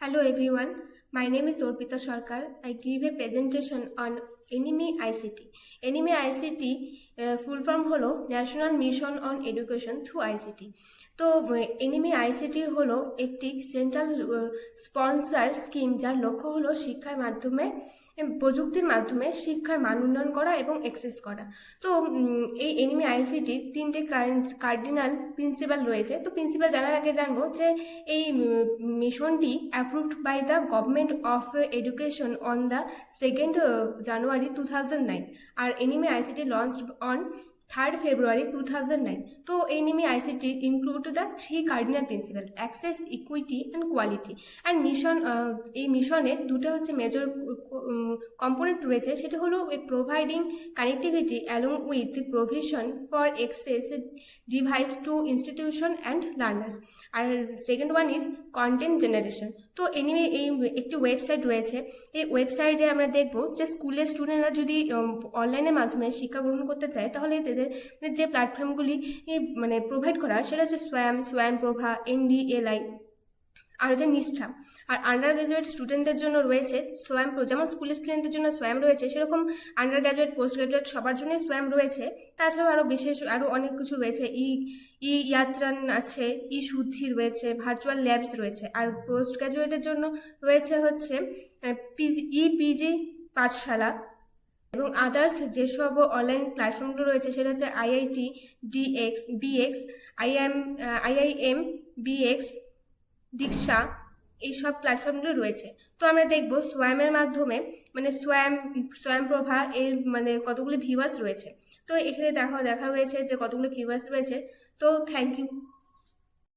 Hello everyone, my name is Orpita Sarkar. I give a presentation on Enemy ICT. Enemy ICT full form হলো national mission on education through ICT. তো NME ICT হলো একটি central sponsor scheme যার লক্ষ্য হলো শিক্ষার মাধ্যমে প্রযুক্তির মাধ্যমে শিক্ষার মান উন্নয়ন করা এবং অ্যাক্সেস করা। তো এই এনিমি আইসিটির তিনটে কার্ডিনাল প্রিন্সিপাল রয়েছে। তো প্রিন্সিপাল জানার আগে জানবো যে এই মিশনটি approved by the government of education on the 2nd January 2009 আর NME ICT launched on 3rd February 2009। তো NME ICT include the 3 cardinal principal access, equity and quality. And এই মিশনে দুটো হচ্ছে মেজর কম্পোনেন্ট রয়েছে, সেটা হলো providing connectivity along with provision for access device to institution and learners. আর second one is content generation. তো এনিমি এই একটি ওয়েবসাইট রয়েছে, এই ওয়েবসাইটে আমরা দেখব যে স্কুলের স্টুডেন্টরা যদি অনলাইনের মাধ্যমে শিক্ষা গ্রহণ করতে চায় তাহলে তাদের যে প্ল্যাটফর্মগুলি মানে প্রোভাইড করা সেটা হচ্ছে স্বয়ংপ্রভা, NDLI আর যে নিষ্ঠা। আর আন্ডার গ্রাজুয়েট স্টুডেন্টদের জন্য রয়েছে যেমন স্কুলের স্টুডেন্টদের জন্য স্বয়ং রয়েছে, সেরকম আন্ডার গ্রাজুয়েট, পোস্ট গ্রাজুয়েট সবার জন্যই স্বয়ং রয়েছে। তাছাড়াও আরও অনেক কিছু রয়েছে, ই ইয়াত্রান আছে, শুদ্ধি রয়েছে, ভার্চুয়াল ল্যাবস রয়েছে। আর পোস্ট গ্রাজুয়েটের জন্য রয়েছে হচ্ছে পিজি পাঠশালা এবং আদার্স যেসব অনলাইন প্ল্যাটফর্মগুলো রয়েছে সেটা হচ্ছে IIT BX, IIM BX, দীক্ষা, এইসব প্ল্যাটফর্মগুলো রয়েছে। তো আমরা দেখব স্বয়মের মাধ্যমে মানে স্বয়ংপ্রভা এর মানে কতগুলি ভিউয়ার্স রয়েছে। তো এখানে দেখা রয়েছে যে কতগুলি ভিউয়ার্স রয়েছে। তো থ্যাংক ইউ।